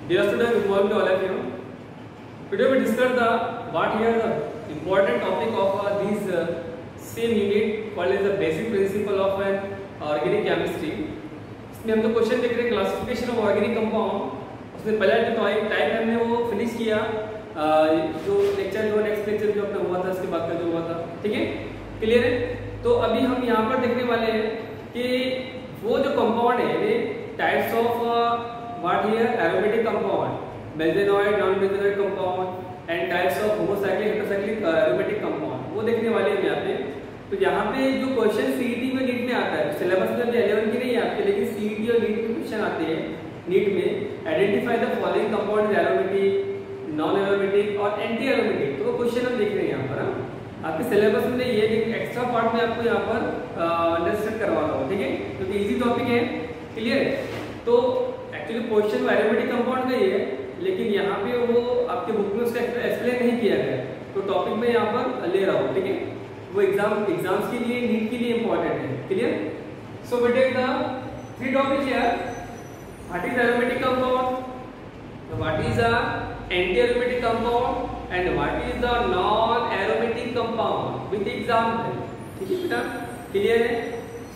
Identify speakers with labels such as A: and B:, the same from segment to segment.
A: Dear students, good morning to all of you. Today we discuss the what here the important topic of this same unit called as the basic principle of an organic chemistry. इसमें हम तो question देख रहे हैं classification of organic compound. उसमें पहला जो type हमने वो फिनिश किया, जो लेक्चर जो नेक्स्ट लेक्चर जो अपना हुआ था उसके बाद का जो हुआ था, ठीक है, क्लियर है। तो अभी हम यहाँ पर देखने वाले हैं कि वो जो कंपाउंड है types of what here aromatic compound, benzenoid, non-benzenoid compound and types of homocyclic heterocyclic aromatic compound, वो देखने वाले हैं यहाँ पे। तो यहाँ पे जो क्वेश्चन सीईटी में नीट में आता है, सिलेबस में भी 11 की नहीं आपके, लेकिन सीईटी और नीट में क्वेश्चन आते हैं नीट में। Identify the following compound is aromatic, non aromatic और एंटी एरोमेटिक। तो वो क्वेश्चन हम देख रहे हैं यहाँ पर। आपके सिलेबस में ये एक्स्ट्रा पार्ट में आपको यहाँ पर अंडरस्टैंड करवा रहा हूँ, ठीक है, क्योंकि इजी टॉपिक है, क्लियर है। तो एक्चुअली क्वेश्चन एरोमेटिक कंपाउंड का ही है, लेकिन यहाँ पे वो आपके बुक में उसका एक्सप्लेन नहीं किया गया है, तो टॉपिक में यहाँ पर ले रहा हूँ, ठीक है। वो एग्जाम्स के लिए, नीट के लिए इंपॉर्टेंट है, clear. So we take the three topic here. What is aromatic compound, what is a anti aromatic compound and what is the non aromatic compound with example, ठीक है बेटा, क्लियर है।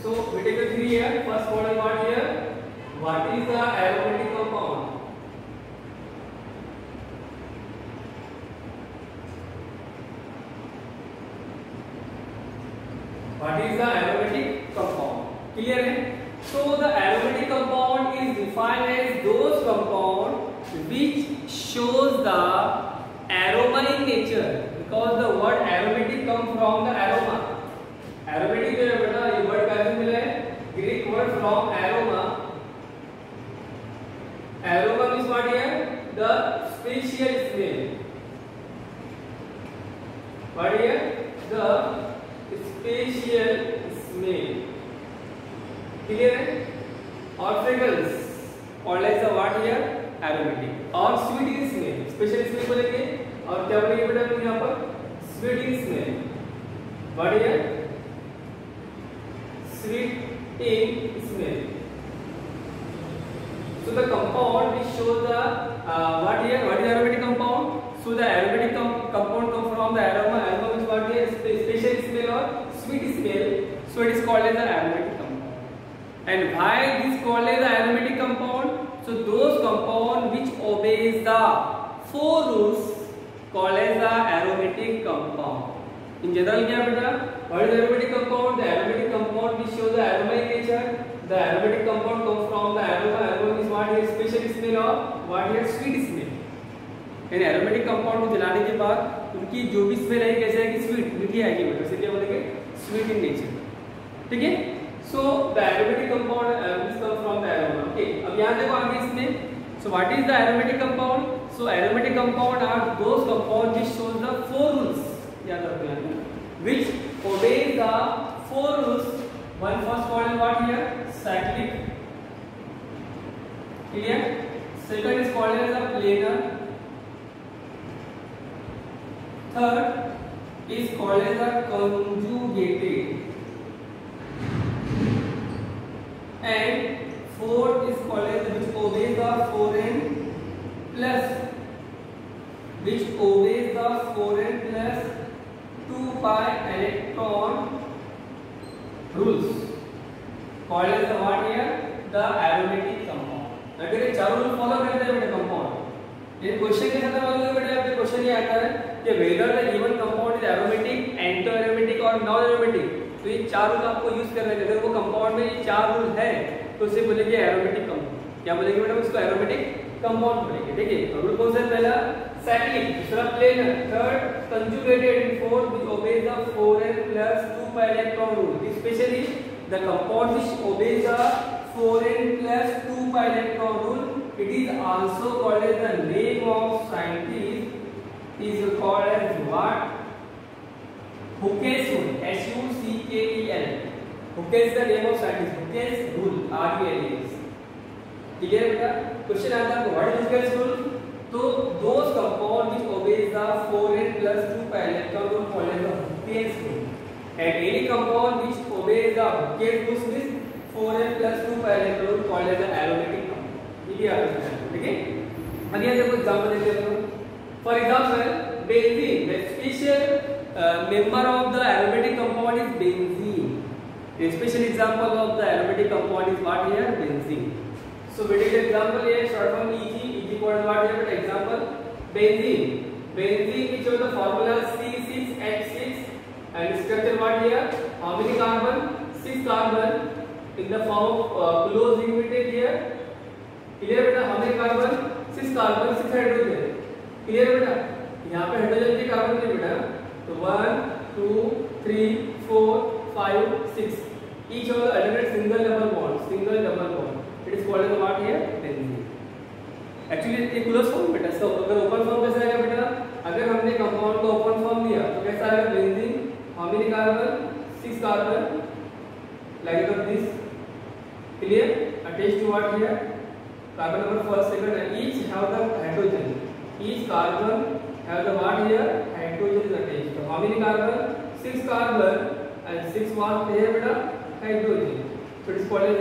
A: So we take the three here. First point what here, what is the aromatic compound? What is the aromatic compound? Clear है? So the aromatic compound is defined as those compound which shows the aroma in nature, because the word aromatic come from the aroma. Aromatic जो है बेटा, ये word कहाँ से मिला है? Greek word from aroma. Aroma means what here? The special smell. What here? The special smell. Clear है? Or fragrance, or like the what here? Aromatic. Or sweet in smell. Special smell बोलेंगे और क्या बोलेंगे बेटा हम यहाँ पर? Sweet in smell. What here? Sweet in smell. So the compound which shows the what here? What is aromatic compound? So the aromatic compound comes from the aroma. Aroma means what here? Special smell or sweet smell. So it is called as the aromatic compound. And why it is called as the aromatic compound? So those compound which obeys the four rules called as the aromatic compound. In general क्या बेटा? What is aromatic compound? The aromatic compound which shows the aroma in nature. The aromatic compound comes from the aroma. Aroma is what is special smell or what is sweet smell. यानी aromatic compound को जलाने के बाद उनकी जो भी smell है कैसे है कि स्वीट, मीठी आएगी बेटा, इसलिए क्या बोलेंगे? स्वीट इन नेचर, ठीक है। So the aromatic compound which comes from the aroma. Okay, अब यहाँ देखो आगे इसमें. So what is the aromatic compound? So aromatic compound are those compound which shows the four rules. याद रखो यहाँ, which obey the four rules. One first called what here? Cyclic. Clear? Second is called as a planar. Third is called as a conjugated. And fourth is called as which obeys the foreign plus, which obeys the foreign plus 2 pi electron rules, called as the what here? The aromatic compound. अगर ये चारों rule follow करते हैं बेटा compound, ये question के साथ वाले बेटा आपके क्वेश्चन ये आता है कि whether the given compound is aromatic, anti-aromatic और non-aromatic। तो ये चार रूल आपको यूज करने हैं। अगर वो कंपाउंड में ये चार रूल है तो उसे बोलेंगे एरोमेटिक कंपाउंड। क्या बोलेंगे बेटा? उसको एरोमेटिक कंपाउंड बोलेंगे, ठीक है। रूल कौन सा है? पहला cyclic, दूसरा planar, third conjugated, and fourth which obeys the 4n plus 2 pi electron rule. Especially the compound which obeys the 4n plus 2 pi electron rule, it is also called as the name of scientist is called as what? Hooke's rule. H-U-C-K-E-L. Hooke is the name of scientist. Hooke's rule. R-U-L-E-S. Clear है बेटा? Question आता है what is Hooke's rule? तो those compound which obeys the 4n plus 2 pi electron rule called as the Hooke's rule. And any compound which obeys the Hooke's rule is 4n plus 2 pi electron rule called as the aromatic compound. ये भी याद रखना है, ठीक है। अब यहाँ देखो एग्जांपल देते हैं। For example benzene, the special member of the aromatic compound is benzene. A special example of the aromatic compound is what here? Benzene. So we take example here, short form EG. EG code what here? But example benzene. Benzene which of the formula C6H6 and structure what here? How many carbon? 6 carbon in the form of close ring we take here. Clear बेटा? How many carbon? 6 carbon, 6 hydrogen. Clear बेटा? यहाँ पे hydrogen के carbon नहीं बेटा, तो 1 2 3 4 5 6 each of the alternate single double bond, it is called as what here? Benzene. Actually ये closed form बेटा, so अगर open form कैसा आएगा बेटा? अगर हमने कंपाउंड को open form लिया तो कैसा आएगा? Benzene, how many carbon? 6 carbon, like this. Clear? Attached to what here? Carbon number first, second, and each have the hydrogen. Each carbon have the what here? Hydrogen is attached. So how many carbon? 6 carbon and 6 what here beta? Hydrogen. So it is called as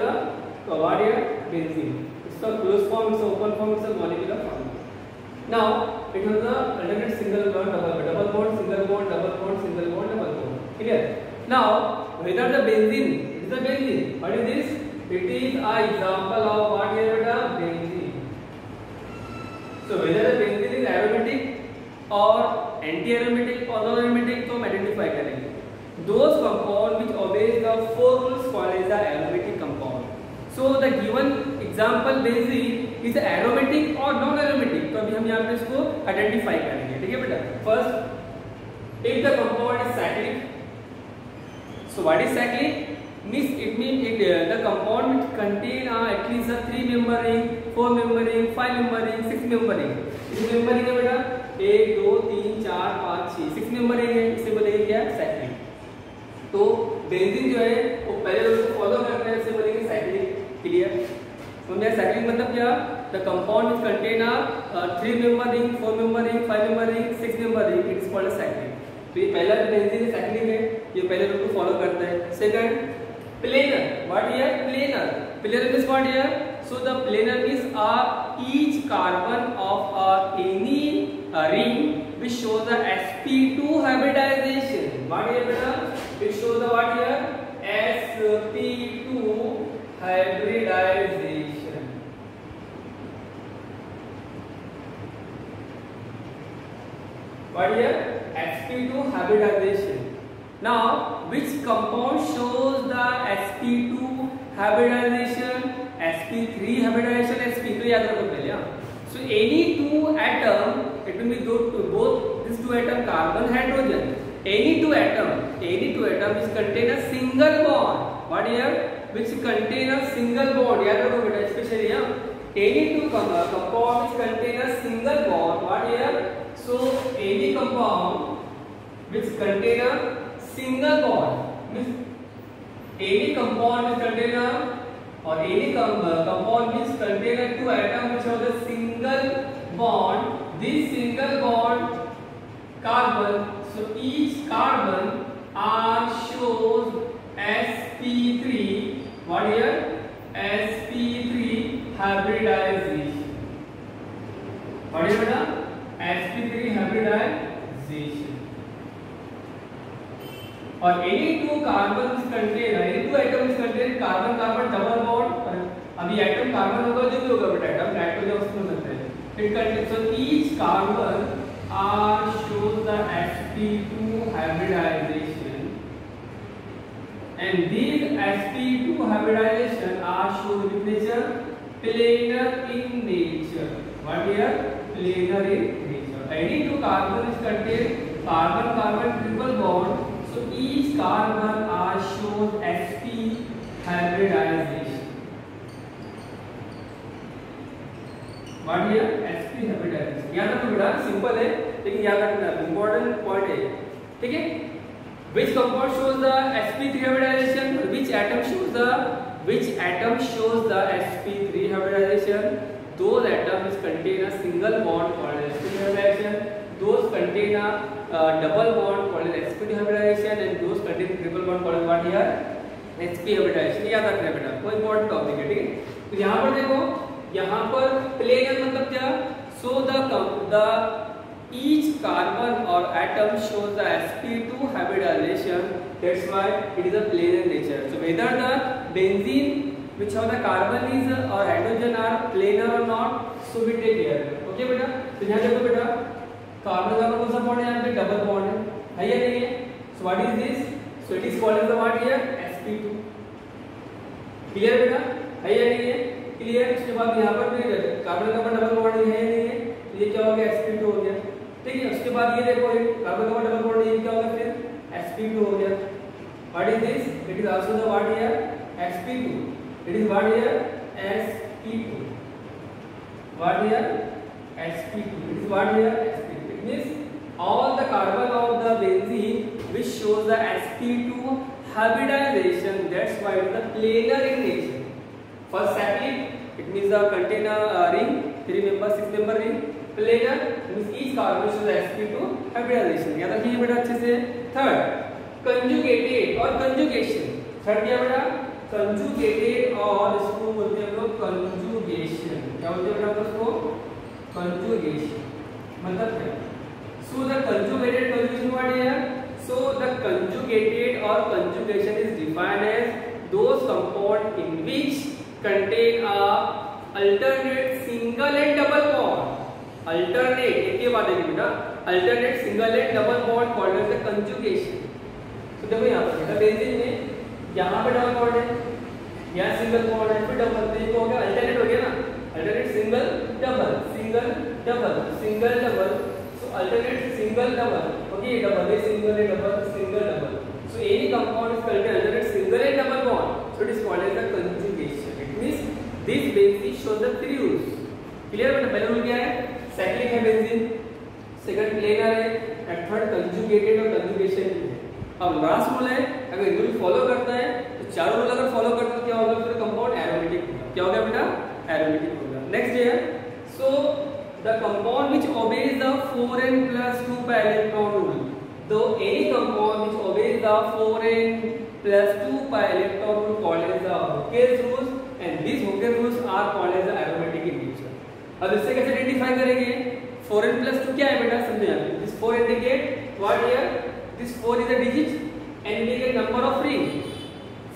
A: the what here? Benzene. It's a closed form, it's a open form, it's a molecular form. Now it has the alternate single bond, double bond, single bond, double bond, single bond, double bond. Clear? Now whether the benzene, it is a benzene. What is this? It is an example of what here beta? Benzene. So whether the benzene is aromatic or anti-aromatic or non-aromatic, तो हम identify करेंगे. Those compound which obeys the 4 rules called as the aromatic compound. So the given example benzene is aromatic or non-aromatic. तो अभी हम यहाँ पे इसको identify करेंगे, ठीक है बेटा? First, if the compound is cyclic, so what is cyclic? It means the compound which contain at least a 3 member ring, 4 member ring, 5 member ring, 6 member ring. कितने member ring है बेटा? 1 2 3 4 5 6 6 member ring है, इसे बोलेंगे क्या? Cyclic. तो benzene जो है वो पहले रूल को फॉलो करते हैं, इसे बोलेंगे साइक्लिक. क्लियर? समझे? साइक्लिक मतलब क्या? The compound which contain 3 member ring, 4 member ring, 5 member ring, 6 member ring, it is called cyclic. तो ये पहला बेंजीन साइक्लिक है, ये पहले रूल को फॉलो करता है. Second, planar. What here? Planar. Planar means what here? So the planar means each carbon of any ring which shows the sp2 hybridization. What here beta? It shows the what here? sp2 hybridization. What here? sp2 hybridization. Now, which compound shows the sp2 hybridization, sp3 hybridization, sp2 याद रखो पहले. So any two atom, it will be both these two atom carbon hydrogen. Any two atom which contain a single bond. What here? Which contain a single bond. याद रखो बेटा, especially any two compound which contain a single bond. What here? So any compound which contain a single bond means any compound which contain any compound which contain two atoms which have the single bond. This single bond carbon, so each carbon shows sp3. What here? sp3 hybridization. What here beta? sp3 hybridization. और any two carbons contain, any two atoms contain carbon carbon double bond. अभी atom carbon होगा जो भी होगा बेटा, atom nitrogen उसमें बनता है. It contains, so each carbon shows the sp2 hybridization, and these sp2 hybridization are shown in nature planar in nature. What here? Planar in nature. Any two carbons contain carbon carbon triple bond. So each carbon shows sp hybridization. What here? sp hybridization. याद रखो बेटा, simple है लेकिन याद रखना important point है, ठीक है? Which compound shows the sp3 hybridization? Which atom shows the sp3 hybridization? Those atoms which contain a single bond called sp hybridization. Those contain a double bond called as sp2 hybridization, and those contain triple bond called as what here? sp hybridization. याद रखना बेटा, कोई important topic है, ठीक है? तो यहाँ पर देखो, यहाँ पर प्लेनर मतलब क्या? So So the each carbon or atom shows the sp2 hybridization. That's why it is a planar nature. So whether the benzene which have the carbon is or hydrogen are planar or not, so we take care. Okay बेटा, तो यहाँ देखो बेटा carbon का कौन सा bond है, यहाँ पे डबल बॉन्ड है या नहीं है? So what is this? So it is called as the what here? sp2. Clear बेटा, है या नहीं है? क्लियर. उसके बाद यहाँ पर भी कार्बन का डबल बॉन्ड है या नहीं है? ये क्या हो गया? sp2 हो गया. ठीक है. उसके बाद ये देखो कार्बन का डबल बॉन्ड, ये क्या होगा फिर? sp2 हो गया. What is this? It is also the what here? sp2. It is what here? sp2. What here? sp2. It is what here? sp2. It means all the carbon of the benzene which shows the sp2 hybridization. That's why it is the planar in nature. First sapling, it means the contain a ring, 3 member, 6 member ring. Planar means each carbon shows the sp2 hybridization. याद रखिए बेटा अच्छे से. Third, conjugated और conjugation. Third क्या बेटा? conjugated और इसको बोलते हैं हम लोग conjugation. क्या बोलते हैं बेटा उसको? conjugation. मतलब क्या? So the conjugated conjugation what here? So the conjugated or conjugation is defined as those compound in which contain a alternate single and double bond. Alternate एक के बाद एक बेटा. Alternate single and double bond called as the conjugation. तो देखो यहाँ पर बेटा बेंजीन में यहाँ पे डबल बॉन्ड है, यहाँ सिंगल बॉन्ड है, फिर डबल. तो ये हो गया अल्टरनेट हो गया ना. Alternate single double, single double, single double. So alternate single double. Okay, double है, सिंगल है, double, single double. So any compound is called alternate single and double bond. So it is called as the conjugation. It means this benzene shows the three rules. Clear बेटा? पहला rule क्या है? Cyclic है benzene, second planar है, and third conjugated और conjugation है. अब last rule है, अगर रूल फॉलो करता है तो चारों रूल अगर फॉलो करता है क्या होगा? फिर कंपाउंड एरोमेटिक होगा. क्या होगा बेटा? एरोमेटिक होगा. नेक्स्ट है, so the compound which obeys the 4n + 2 pi electron rule. So any compound which obeys the 4n + 2 pi electron rule called as the Hooke's rules, and these Hooke's rules are called as the aromatic in nature. अब इससे कैसे identify करेंगे? 4n + 2 क्या है बेटा? समझो यहाँ पे. This 4 indicate what here? This 4 is a digit and indicate number of ring.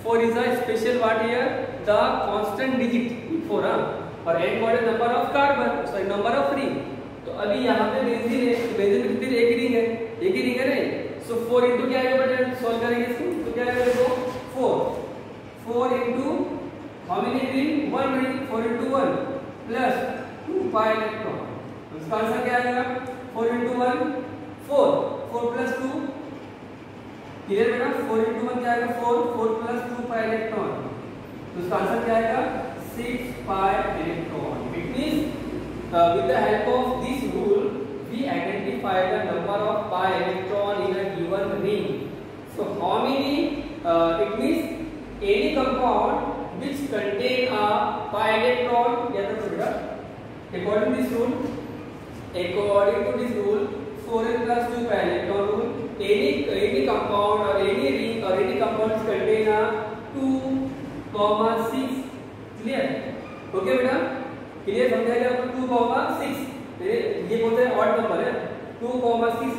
A: 4 is a special what here? The constant digit 4 और n what is number of carbon, sorry number of ring. तो अभी यहाँ पे benzene है, तो benzene में कितनी एक ही रिंग है? एक ही रिंग है नहीं. सो 4 into क्या आएगा बेटा? सॉल्व करेंगे इसको तो क्या आएगा देखो 4 into how many ring? 1 ring. 4 into 1 plus 2 pi electron. इसका आंसर क्या आएगा? 4 into 1 4 plus 2. क्लियर बेटा? 4 into 1 क्या आएगा? 4 plus 2 pi electron. तो इसका आंसर क्या आएगा? 6 pi electron. It means with the help of this rule we identify the number of pi electron in a given ring. So how many? It means any compound which contain a pi electron. या तो बेटा according to this rule 4n + 2 pi electron rule, any compound or any ring or any compounds contain a 2, 6. Clear? Okay बेटा, clear समझा गया आपको? 2, 6 ये बोलते हैं ऑड नंबर है. 2, 6, 10,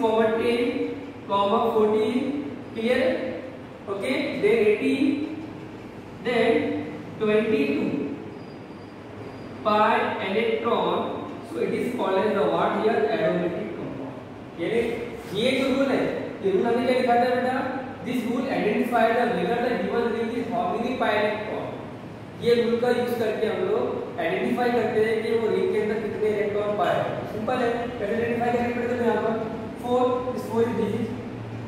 A: 14. Clear? Okay, then 18, then 22 pi electron. So it is called as the what here? Aromatic compound. यानी ये जो रूल है, ये रूल हमें क्या दिखाता है बेटा? This rule identify the whether the given ring is how many pi electron. ये रूल का यूज करके हम लोग आइडेंटिफाई करते हैं कि वो रिंग के अंदर कितने इलेक्ट्रॉन पाए हैं. सिंपल है. कैसे आइडेंटिफाई करेंगे बेटा? यहाँ पर 4 इस 4 digit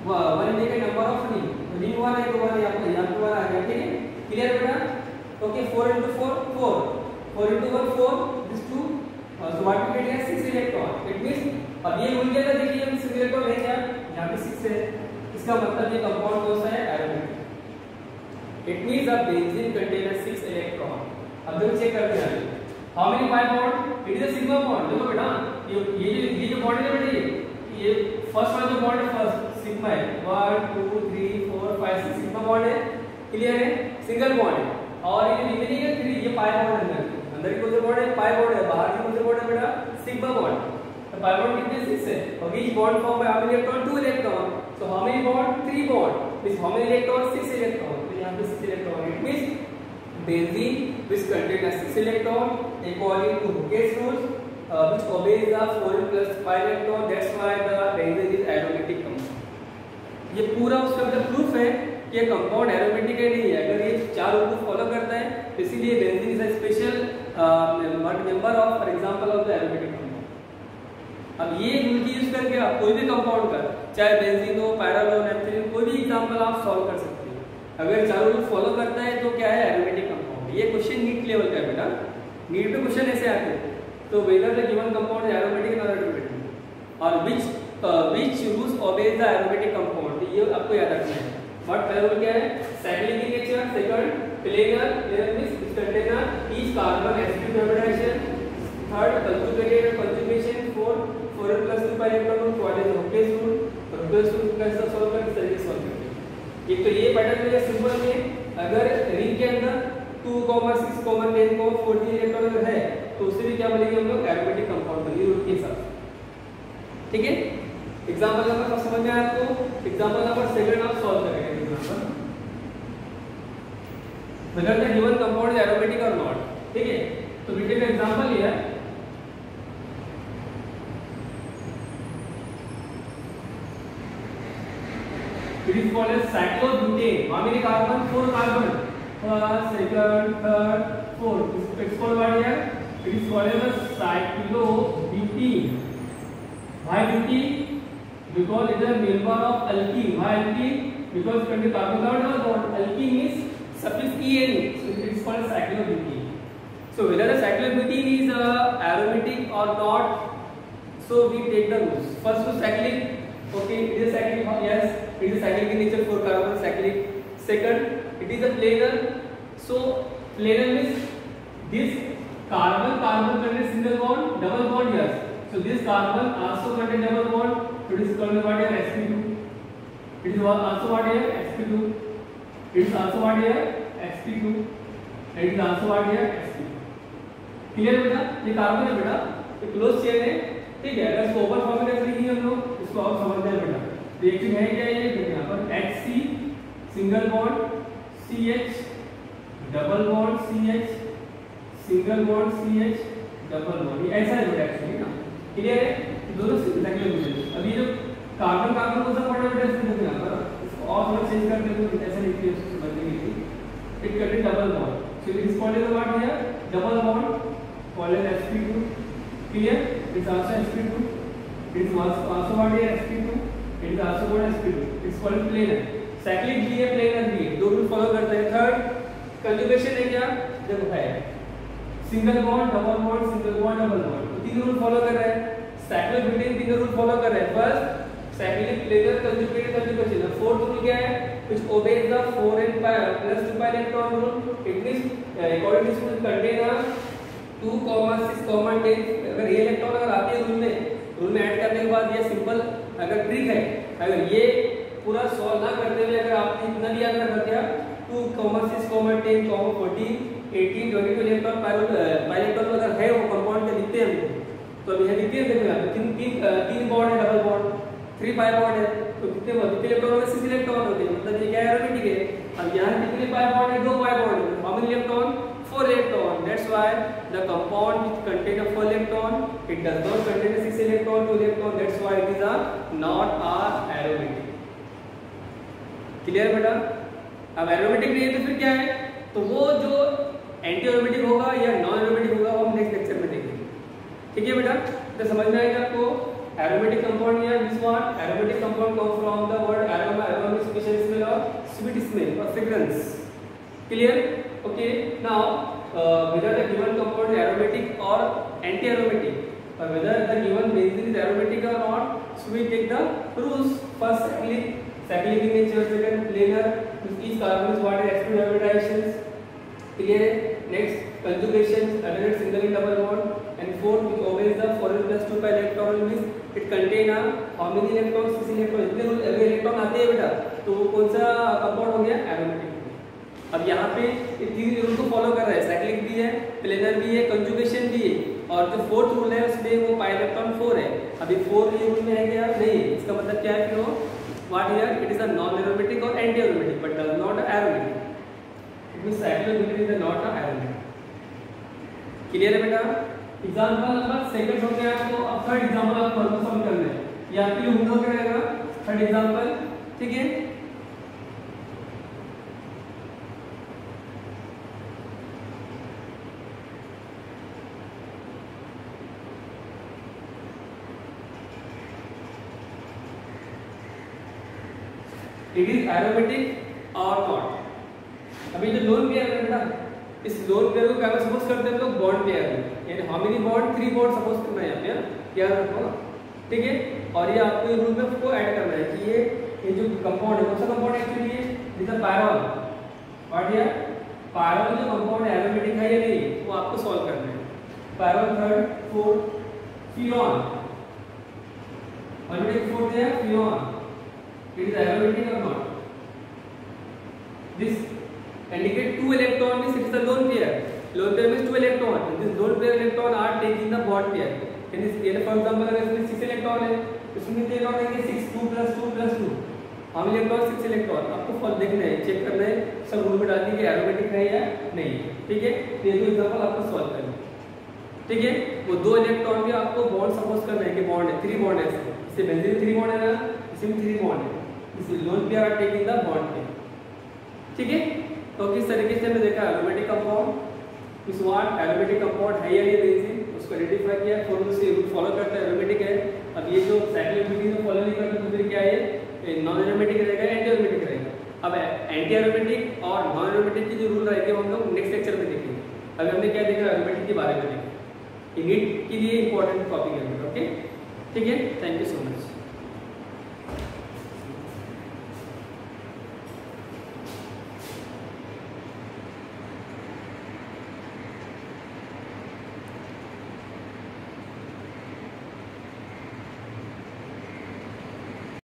A: 1 indicate number of ring. Ring 1 है तो 1 यहाँ पर 1 आ गया. ठीक है? क्लियर बेटा? Okay, 4 into 4 4 into 1 4 this 2. So what we get here 6 electron. It means अब ये रूल क्या था? देखिए हम 6 इलेक्ट्रॉन है क्या? यहाँ पे 6 है. इसका मतलब ये कंपाउंड कौन सा है? Aromatic. It means the benzene contains 6 electron. अब देखो चेक करते हैं. How many pi bond? It is a sigma bond. देखो बेटा ये जो बॉन्ड है बेटा ये फर्स्ट वाला जो बॉन्ड है फर्स्ट सिग्मा है. 1 2 3 4 5 6 सिग्मा बॉन्ड है. क्लियर है? सिंगल बॉन्ड है. और ये रिमेनिंग है 3 ये पाई बॉन्ड अंदर अंदर की कौन सा बॉन्ड है, पाई बॉन्ड है, बाहर की कौन सा बॉन्ड है बेटा, सिग्मा बॉन्ड। तो पाई बॉन्ड कितने 6 है, और each bond form by how many electron, 2 electron. So how many bond, 3 bond, means how many electron, 6 electron. तो यहां पे 6 electron, it means benzene which contain a 6 electron according to Hooke's rules which obeys the 4n plus 5 electron, that's why the benzene is aromatic compound। ये पूरा उसका मतलब proof है कि ये कंपाउंड एरोमेटिक है नहीं है, अगर ये चार रूल को फॉलो करता है तो इसीलिए benzene is a special member of for example of the aromatic compound. अब ये रूल की यूज करके आप कोई भी कंपाउंड का, चाहे बेंजीन हो, पायरल हो, नेफ्थलीन, कोई भी एग्जांपल आप सॉल्व कर सकते हैं। अगर चारों रूल फॉलो करता है तो क्या है, एरोमेटिक कंपाउंड। ये क्वेश्चन नीट लेवल का है बेटा, नीट पे क्वेश्चन ऐसे आते हैं। तो whether the given compound is aromatic और एरोमेटिक, और which rules obeys the aromatic compound, ये आपको याद रखना है। बट पहला रूल क्या है, cyclic in nature, second planar, planar means container each carbon sp2 hybridisation, third conjugated conjugation, fourth 4n plus 2 pi electron, what is Hooke's rule. Hooke's rule कैसे solve करें, इस तरीके से सॉल्व करते हैं। एक तो ये पैटर्न में सिंपल में अगर रिंग के अंदर 2, 6, 10, 14 इलेक्ट्रॉन अगर है तो उससे भी क्या बनेंगे हम लोग, एरोमेटिक कंपाउंड बनेंगे रूल के हिसाब से। ठीक है, एग्जांपल नंबर फर्स्ट समझ में आया आपको, एग्जांपल नंबर सेकंड आप सॉल्व करेंगे। Example whether the given compound is aromatic or not, ठीक है। तो we take an example here, it is called as cyclobutane। how many carbon, 4 carbon, first, second, third, fourth, it's called what here, it is called as a cyclobutene। why butene, because it is a member of alkene। why alkene, because it contains carbon double bond, alkene is suffix ene, so it is called cyclobutene। so whether the cyclobutene is aromatic or not, so we take the rules। first to cyclic, okay, it is cyclic, yes, it is cyclic in nature, 4 carbon, cyclic। second, it is a planar, so planar means this carbon contains single bond, double bond, yes, so this carbon also contains double bond, so it is called what here, sp2। it is also what here, sp2, it is also what here, sp2, and it is also what here, sp2। Clear बेटा, ये carbon है बेटा, ये close chain है, ठीक है। अगर इसको ओपन फॉर्म में लिखेंगे हम लोग, इसको आप समझते हैं बेटा। रिएक्शन है क्या, ये देखिए यहाँ पर HC single bond CH double bond CH single bond CH double bond, ये ऐसा है बेटा एक्चुअली ना, क्लियर है। दोनों सिंगल। अभी जो कार्बन कार्बन को सब पढ़ना बेटा, इसको देखिए यहाँ पर, इसको और थोड़ा चेंज कर देते हैं, ऐसा लिखते हैं उसको समझने के लिए। It contain double bond, so it is called as what here, double bond, called as sp2। clear, it is also sp2, it is also what here, sp2, it is also called as sp2, it is called planar। cyclic भी है, planar भी है, दो rule follow करते हैं। Third conjugation है क्या, देखो है single bond, double bond, single bond, double bond, तो तीन रूल फॉलो कर रहे हैं। साइक्लोब्यूटेन तीन रूल फॉलो कर रहे हैं। First cyclic, planar, conjugated conjugation. Fourth rule क्या है, which obeys the 4n plus 2 pi electron rule, it means according to this rule contain a 2, 6, 10। अगर ये इलेक्ट्रॉन अगर आती है रूल में ऐड करने के बाद, ये सिंपल अगर ट्रिक है, अगर ये पूरा सॉल्व ना करते हुए अगर आपने इतना भी याद रख दिया 2, 6, 10, 14, 18, 22 इलेक्ट्रॉन पाई इलेक्ट्रॉन अगर है वो कंपाउंड के दिखते हैं हमको, तो अभी यहाँ दिखते हैं, देखो यहाँ पे तीन बॉन्ड है, डबल बॉन्ड, 3 पाई बॉन्ड है, तो कितने इलेक्ट्रॉन होंगे, 6 इलेक्ट्रॉन होते हैं, मतलब ये क्या है, एरोमेटिक है। अब यहाँ कितने पाई बॉन्ड है, 2 पाई बॉन्ड है, how many electron, 4 electron, that's why the compound which contain a 4 electron, it does not contain a 6 electron, 2 electron, that's why it is a not a aromatic। Clear बेटा। अब aromatic नहीं है तो फिर क्या है, तो वो जो एंटी एरोमेटिक होगा या नॉन एरोमेटिक होगा वो हम नेक्स्ट लेक्चर में देखेंगे। ठीक है बेटा, तो समझ में आएगा आपको। एरोमेटिक कंपाउंड या this one, aromatic compound come from the word aroma, aroma means special smell or sweet smell or fragrance। Clear, okay। now whether the given compound is aromatic or anti-aromatic, or whether the given benzene is aromatic or not, so we take the rules। first cyclic in nature, second planar, each carbon is what is sp2 hybridizations, clear है। next conjugation, alternate single and double bond, and fourth which obeys the 4n plus 2 pi electron means it contain a how many electrons, 6 electrons। इतने rule अगर electron आते हैं बेटा तो वो कौन सा कंपाउंड हो गया, एरोमेटिक। अब यहाँ पे ये तीन रूल को फॉलो कर रहा है, साइक्लिक भी है, प्लेनर भी है, कंजुगेशन भी है, और जो फोर्थ रूल है उसमें वो पाई इलेक्ट्रॉन 4 है। अभी 4 ये रूल में है क्या? नहीं। इसका मतलब क्या है फिर? What here it is a non aromatic और anti aromatic but does not aromatic. It means cyclohexane is not a aromatic. Clear है बेटा? एग्जांपल नंबर सेकंड हो गया आपको। अब थर्ड एग्जांपल आपको सॉल्व करना है। ये आपके लिए होमवर्क रहेगा थर्ड एग्जांपल, ठीक है? इट इज एरोमेटिक और नॉट। अभी जो लोन पेयर है बेटा, इस लोन पेयर को क्या सपोज करते हैं हम लोग? बॉन्ड पेयर में, यानी how many bond? 3 bond suppose करना है यहाँ पे, याद रखो, ठीक है? और ये आपको ये रूल में को ऐड करना है कि ये जो कंपाउंड है, कौन सा कंपाउंड एक्चुअली है? This is pyrrole. और ये पायरोल जो कंपाउंड एरोमेटिक है या नहीं, वो आपको सॉल्व करना है। Pyrrole third, fourth, furan. Aromatic fourth है furan. It is aromatic or not? This indicate 2 electron means it is a lone pair. Lone pair means 2 electron. And this lone pair electron are taking the bond pair. And this here for example अगर इसमें 6 electron है, इसमें कितने electron आएंगे? 6 2 plus 2 plus 2. हम electron 6 electron आपको फल देखना है, चेक करना है, सब रूल में डालने के एरोमेटिक है या नहीं, ठीक है? तो ये दो एग्जांपल आपको सॉल्व करना है, ठीक है? वो 2 इलेक्ट्रॉन भी आपको बॉन्ड सपोज करना है कि बॉन्ड है, 3 बॉन्ड है, इससे बेंजीन 3 बॉन्ड है ना, इसमें 3 बॉन्ड है। इस lone pair are taking the bond pair, ठीक है? तो किस तरीके से हमने देखा एरोमेटिक कंपाउंड, इस व्हाट एरोमेटिक कंपाउंड है या नहीं, उसको आइडेंटिफाई किया, फॉर्मूला से रूल फॉलो करता है, एरोमेटिक है। अब ये जो साइक्लोहेक्सेन को फॉलो नहीं करता तो फिर क्या है? नॉन एरोमेटिक रहेगा, एंटी एरोमेटिक रहेगा। अब एंटी एरोमेटिक और नॉन एरोमेटिक के जो रूल रहेंगे हम लोग नेक्स्ट लेक्चर में देखेंगे। अभी हमने क्या देखा? एरोमेटिक के बारे में देखा। ये नीट के लिए इंपॉर्टेंट टॉपिक है, ओके? ठीक है, थैंक यू सो मच।